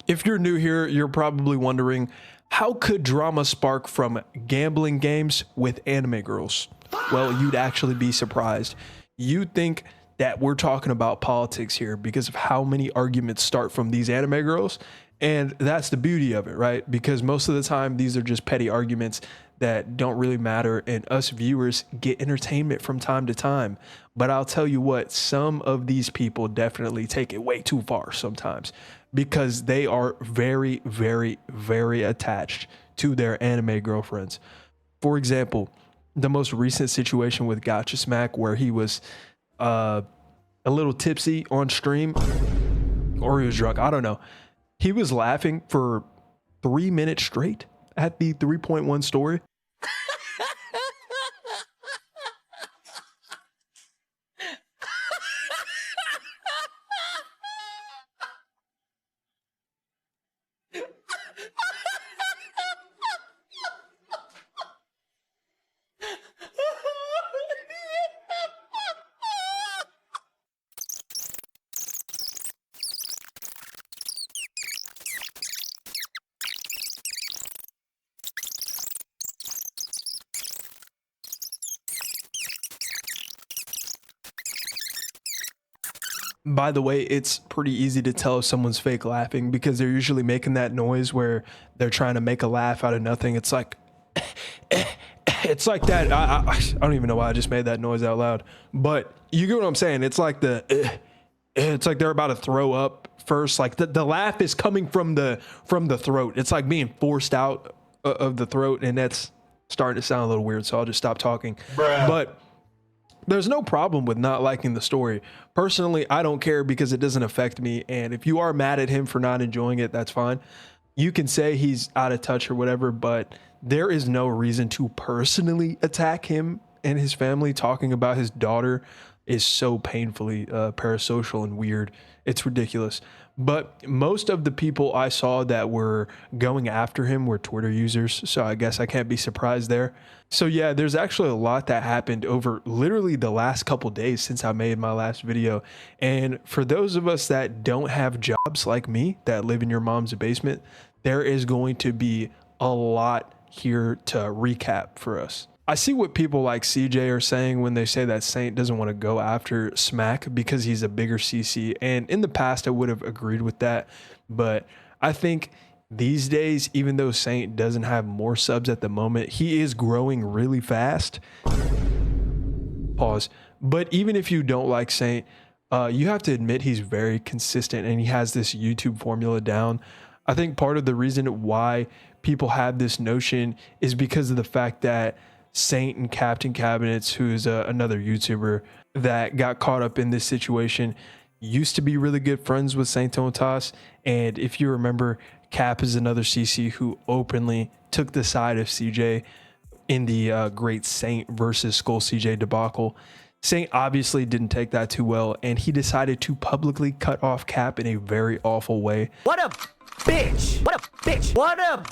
If you're new here, you're probably wondering, how could drama spark from gambling games with anime girls? Well, you'd actually be surprised. You'd think that we're talking about politics here because of how many arguments start from these anime girls. And that's the beauty of it, right? Because most of the time, these are just petty arguments that don't really matter, and us viewers get entertainment from time to time. But I'll tell you what, some of these people definitely take it way too far sometimes because they are very, very, very attached to their anime girlfriends. For example, the most recent situation with Gacha Smack, where he was a little tipsy on stream, or he was drunk, I don't know. He was laughing for 3 minutes straight at the 3.1 story. By the way, it's pretty easy to tell if someone's fake laughing because they're usually making that noise where they're trying to make a laugh out of nothing. It's like, it's like that. I don't even know why I just made that noise out loud, but you get what I'm saying. It's like it's like they're about to throw up first. Like the laugh is coming from the throat. It's like being forced out of the throat, and that's starting to sound a little weird. So I'll just stop talking. Bruh. But there's no problem with not liking the story. Personally, I don't care because it doesn't affect me. And if you are mad at him for not enjoying it, that's fine. You can say he's out of touch or whatever, but there is no reason to personally attack him and his family. Talking about his daughter is so painfully parasocial and weird. It's ridiculous. But most of the people I saw that were going after him were Twitter users, so I guess I can't be surprised there. So yeah, there's actually a lot that happened over literally the last couple days since I made my last video. And for those of us that don't have jobs like me, that live in your mom's basement, there is going to be a lot here to recap for us. I see what people like CJ are saying when they say that Saint doesn't want to go after Smack because he's a bigger CC. And in the past, I would have agreed with that. But I think these days, even though Saint doesn't have more subs at the moment, he is growing really fast. Pause. But even if you don't like Saint, you have to admit he's very consistent and he has this YouTube formula down. I think part of the reason why people have this notion is because of the fact that Saint and Captain Cabinets, who's another YouTuber that got caught up in this situation, used to be really good friends with Saint Tontas. And if you remember, Cap is another CC who openly took the side of CJ in the great Saint versus Skull CJ debacle. Saint obviously didn't take that too well, and he decided to publicly cut off Cap in a very awful way. What a bitch! What a bitch! What a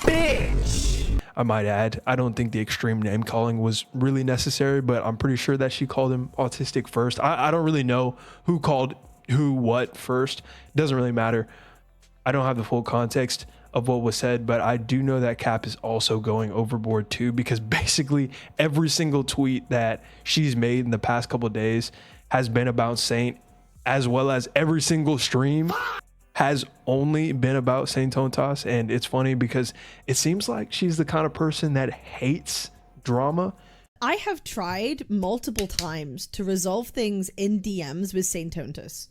bitch! I might add, I don't think the extreme name calling was really necessary, but I'm pretty sure that she called him autistic first. I don't really know who called who what first. Doesn't really matter. I don't have the full context of what was said, but I do know that Cap is also going overboard too, because basically every single tweet that she's made in the past couple of days has been about Saint, as well as every single stream has only been about Saint Tontas. And it's funny because it seems like she's the kind of person that hates drama. I have tried multiple times to resolve things in DMs with Saint Tontas.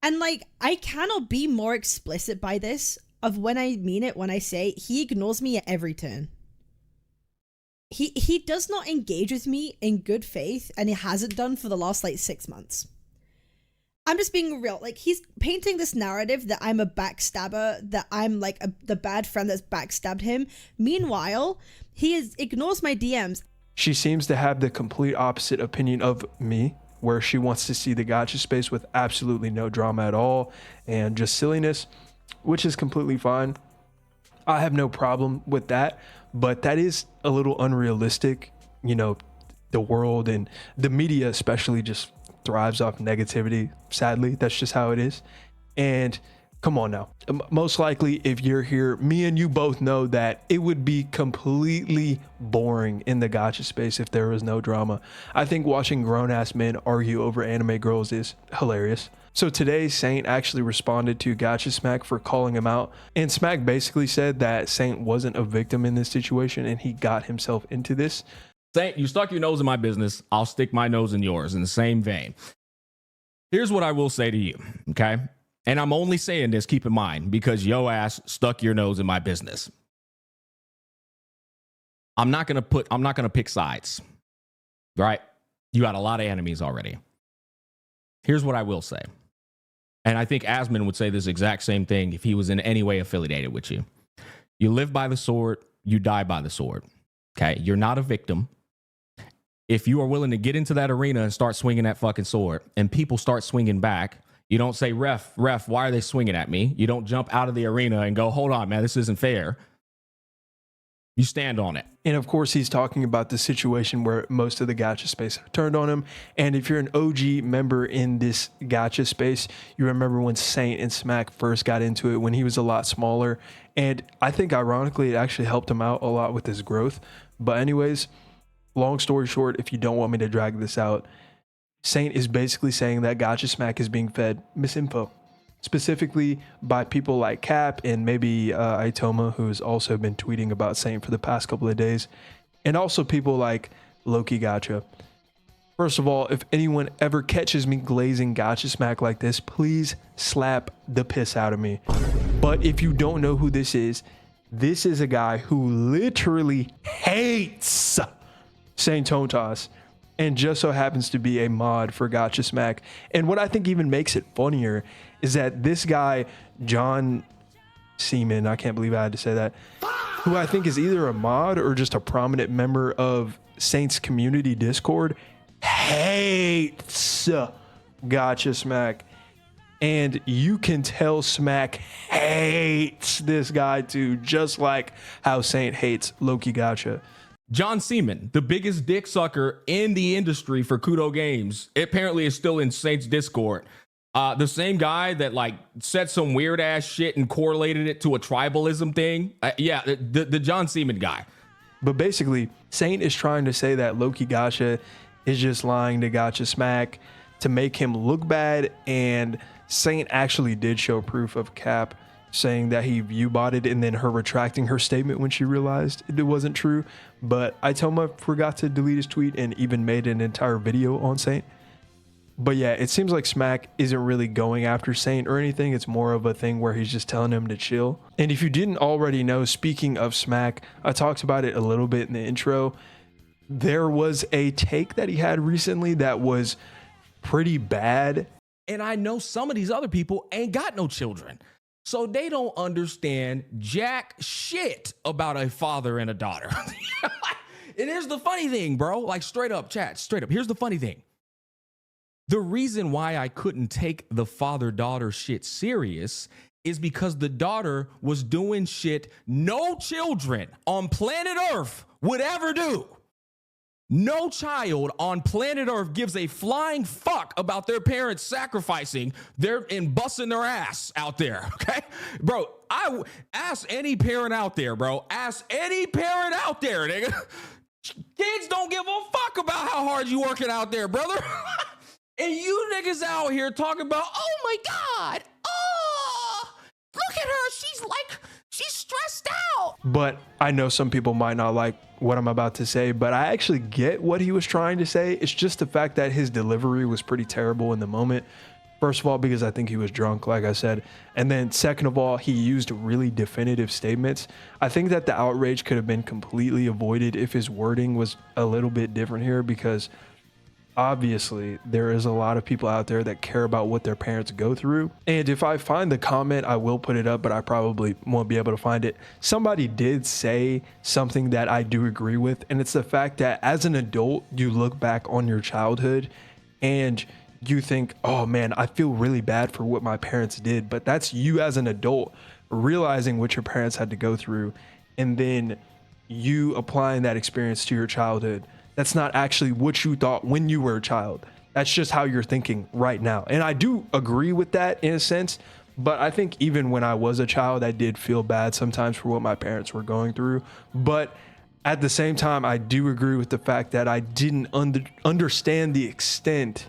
And like, I cannot be more explicit by this of when I mean it when I say he ignores me at every turn. He does not engage with me in good faith, and he hasn't done for the last like 6 months. I'm just being real. Like, he's painting this narrative that I'm a backstabber, that I'm like the bad friend that's backstabbed him. Meanwhile, he ignores my DMs. She seems to have the complete opposite opinion of me, where she wants to see the gacha space with absolutely no drama at all and just silliness, which is completely fine. I have no problem with that, but that is a little unrealistic. You know, the world and the media especially just thrives off negativity. Sadly, that's just how it is. And Come on now. Most likely, if you're here, me and you both know that it would be completely boring in the gacha space if there was no drama. I think watching grown-ass men argue over anime girls is hilarious. So today, Saint actually responded to Gacha Smack for calling him out, and Smack basically said that Saint wasn't a victim in this situation and he got himself into this. Saint, you stuck your nose in my business. I'll stick my nose in yours in the same vein. Here's what I will say to you, okay? And I'm only saying this, keep in mind, because yo ass stuck your nose in my business. I'm not gonna pick sides, right? You got a lot of enemies already. Here's what I will say. And I think Asmon would say this exact same thing if he was in any way affiliated with you. You live by the sword, you die by the sword, okay? You're not a victim. If you are willing to get into that arena and start swinging that fucking sword and people start swinging back, you don't say, ref, why are they swinging at me? You don't jump out of the arena and go, hold on, man, this isn't fair. You stand on it. And of course, he's talking about the situation where most of the gacha space turned on him. And if you're an OG member in this gacha space, you remember when Saint and Smack first got into it when he was a lot smaller. And I think ironically, it actually helped him out a lot with his growth. But anyways, long story short, if you don't want me to drag this out, Saint is basically saying that Gacha Smack is being fed misinfo, specifically by people like Cap and maybe Itoma, who has also been tweeting about Saint for the past couple of days, and also people like Loki Gacha. First of all, if anyone ever catches me glazing Gacha Smack like this, please slap the piss out of me. But if you don't know who this is a guy who literally hates Saint Tontas, and just so happens to be a mod for Gacha Smack. And what I think even makes it funnier is that this guy, John Seaman, I can't believe I had to say that, who I think is either a mod or just a prominent member of Saint's community Discord, hates Gacha Smack. And you can tell Smack hates this guy too, just like how Saint hates Loki Gacha. John Seaman, the biggest dick sucker in the industry for Kudo Games, apparently is still in Saint's Discord. The same guy that like said some weird ass shit and correlated it to a tribalism thing. Yeah, the John Seaman guy. But basically, Saint is trying to say that Loki Gacha is just lying to Gacha Smack to make him look bad, and Saint actually did show proof of Cap saying that he view-botted and then her retracting her statement when she realized it wasn't true. But Itoma forgot to delete his tweet and even made an entire video on Saint. But yeah, it seems like Smack isn't really going after Saint or anything. It's more of a thing where he's just telling him to chill. And if you didn't already know, speaking of Smack, I talked about it a little bit in the intro. There was a take that he had recently that was pretty bad. And I know some of these other people ain't got no children, so they don't understand jack shit about a father and a daughter. And here's the funny thing, bro. Like straight up, chat, straight up. Here's the funny thing. The reason why I couldn't take the father-daughter shit serious is because the daughter was doing shit no children on planet Earth would ever do. No child on planet Earth gives a flying fuck about their parents sacrificing and busting their ass out there, okay? Bro, I ask any parent out there, bro. Ask any parent out there, nigga. Kids don't give a fuck about how hard you working out there, brother. And you niggas out here talking about, oh my God, oh, look at her, she's stressed out. But I know some people might not like what I'm about to say, but I actually get what he was trying to say. It's just the fact that his delivery was pretty terrible in the moment. First of all, because I think he was drunk, like I said. And then second of all, he used really definitive statements. I think that the outrage could have been completely avoided if his wording was a little bit different here, because obviously there is a lot of people out there that care about what their parents go through. And if I find the comment, I will put it up, but I probably won't be able to find it. Somebody did say something that I do agree with, and it's the fact that as an adult, you look back on your childhood and you think, oh man, I feel really bad for what my parents did. But that's you as an adult realizing what your parents had to go through, and then you applying that experience to your childhood. That's not actually what you thought when you were a child. That's just how you're thinking right now. And I do agree with that in a sense, But I think even when I was a child, I did feel bad sometimes for what my parents were going through. But at the same time, I do agree with the fact that I didn't understand the extent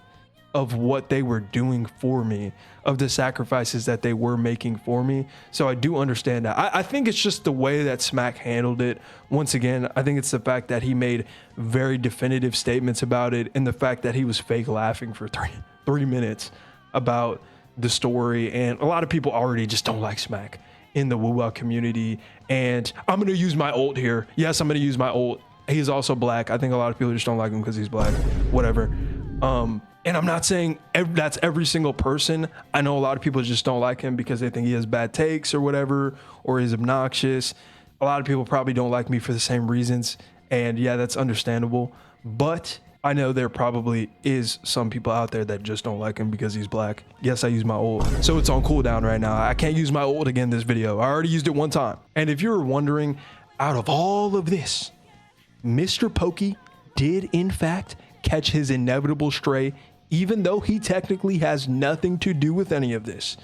of what they were doing for me, of the sacrifices that they were making for me. So I do understand that. I think it's just the way that Smack handled it. Once again, I think it's the fact that he made very definitive statements about it, and the fact that he was fake laughing for 3 minutes about the story. And a lot of people already just don't like Smack in the WoWA community. And I'm going to use my ult here. Yes, I'm going to use my ult. He's also black. I think a lot of people just don't like him because he's black. Whatever. And I'm not saying that's every single person. I know a lot of people just don't like him because they think he has bad takes or whatever, or he's obnoxious. A lot of people probably don't like me for the same reasons. And yeah, that's understandable. But I know there probably is some people out there that just don't like him because he's black. Yes, I use my ult. So it's on cooldown right now. I can't use my ult again this video. I already used it one time. And if you were wondering, out of all of this, Mr. Pokey did in fact catch his inevitable stray, even though he technically has nothing to do with any of this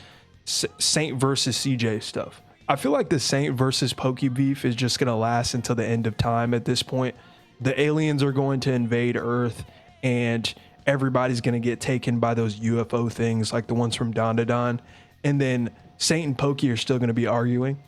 Saint versus CJ stuff. I feel like the Saint versus Pokey beef is just going to last until the end of time at this point. The aliens are going to invade Earth, and everybody's going to get taken by those UFO things like the ones from Don. And then Saint and Pokey are still going to be arguing,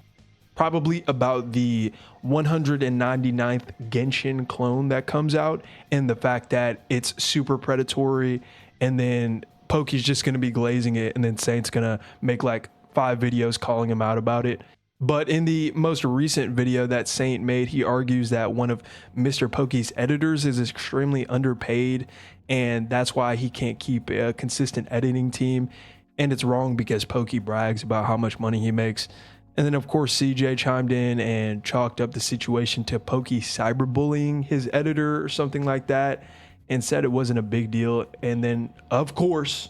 probably about the 199th Genshin clone that comes out, and the fact that it's super predatory. And then Pokey's just going to be glazing it, and then Saint's going to make like 5 videos calling him out about it. But in the most recent video that Saint made, he argues that one of Mr. Pokey's editors is extremely underpaid, and that's why he can't keep a consistent editing team. And it's wrong because Pokey brags about how much money he makes. And then, of course, CJ chimed in and chalked up the situation to Pokey cyberbullying his editor or something like that, and said it wasn't a big deal. And then, of course,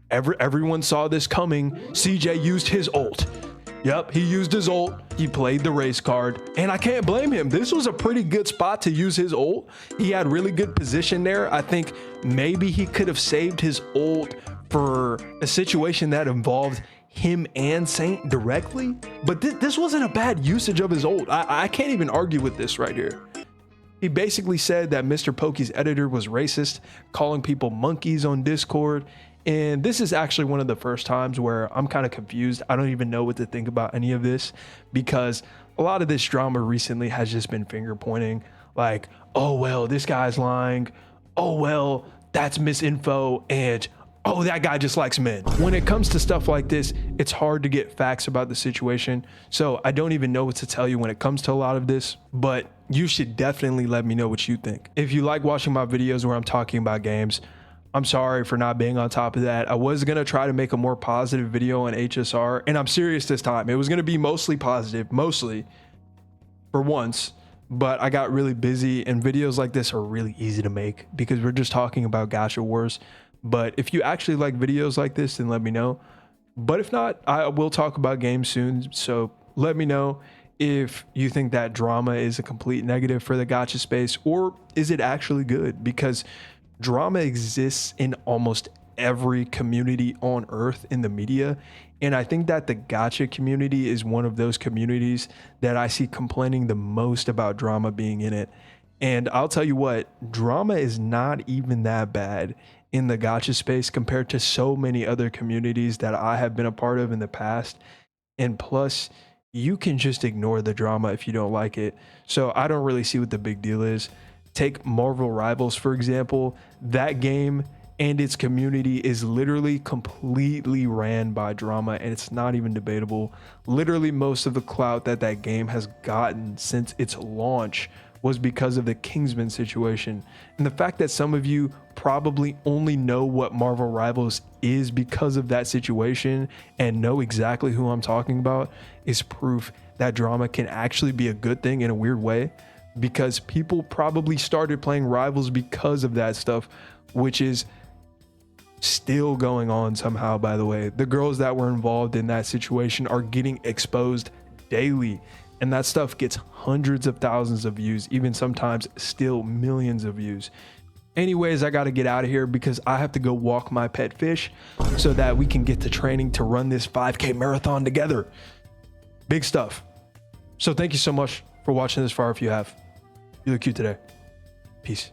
everyone saw this coming. CJ used his ult. Yep, he used his ult. He played the race card, and I can't blame him. This was a pretty good spot to use his ult. He had really good position there. I think maybe he could have saved his ult for a situation that involved him and Saint directly, but this wasn't a bad usage of his ult. I can't even argue with this right here. He basically said that Mr. Pokey's editor was racist, calling people monkeys on Discord. And this is actually one of the first times where I'm kind of confused. I don't even know what to think about any of this, because a lot of this drama recently has just been finger pointing, like, oh, well, this guy's lying. Oh, well, that's misinfo. And oh, that guy just likes men. When it comes to stuff like this, it's hard to get facts about the situation. So I don't even know what to tell you when it comes to a lot of this, but you should definitely let me know what you think. If you like watching my videos where I'm talking about games, I'm sorry for not being on top of that. I was going to try to make a more positive video on HSR, and I'm serious this time. It was going to be mostly positive, mostly for once, but I got really busy, and videos like this are really easy to make because we're just talking about Gacha Wars. But if you actually like videos like this, then let me know. But if not, I will talk about games soon. So let me know if you think that drama is a complete negative for the gacha space, or is it actually good? Because drama exists in almost every community on Earth in the media. And I think that the gacha community is one of those communities that I see complaining the most about drama being in it. And I'll tell you what, drama is not even that bad in the gacha space compared to so many other communities that I have been a part of in the past. And plus, you can just ignore the drama if you don't like it. So I don't really see what the big deal is. Take Marvel Rivals, for example. That game and its community is literally completely ran by drama, and it's not even debatable. Literally most of the clout that that game has gotten since its launch was because of the Kingsman situation. And the fact that some of you probably only know what Marvel Rivals is because of that situation and know exactly who I'm talking about is proof that drama can actually be a good thing in a weird way, because people probably started playing Rivals because of that stuff, which is still going on somehow, by the way. The girls that were involved in that situation are getting exposed daily, and that stuff gets hundreds of thousands of views, even sometimes still millions of views. Anyways, I got to get out of here because I have to go walk my pet fish so that we can get to training to run this 5K marathon together. Big stuff. So thank you so much for watching this far if you have. You look cute today. Peace.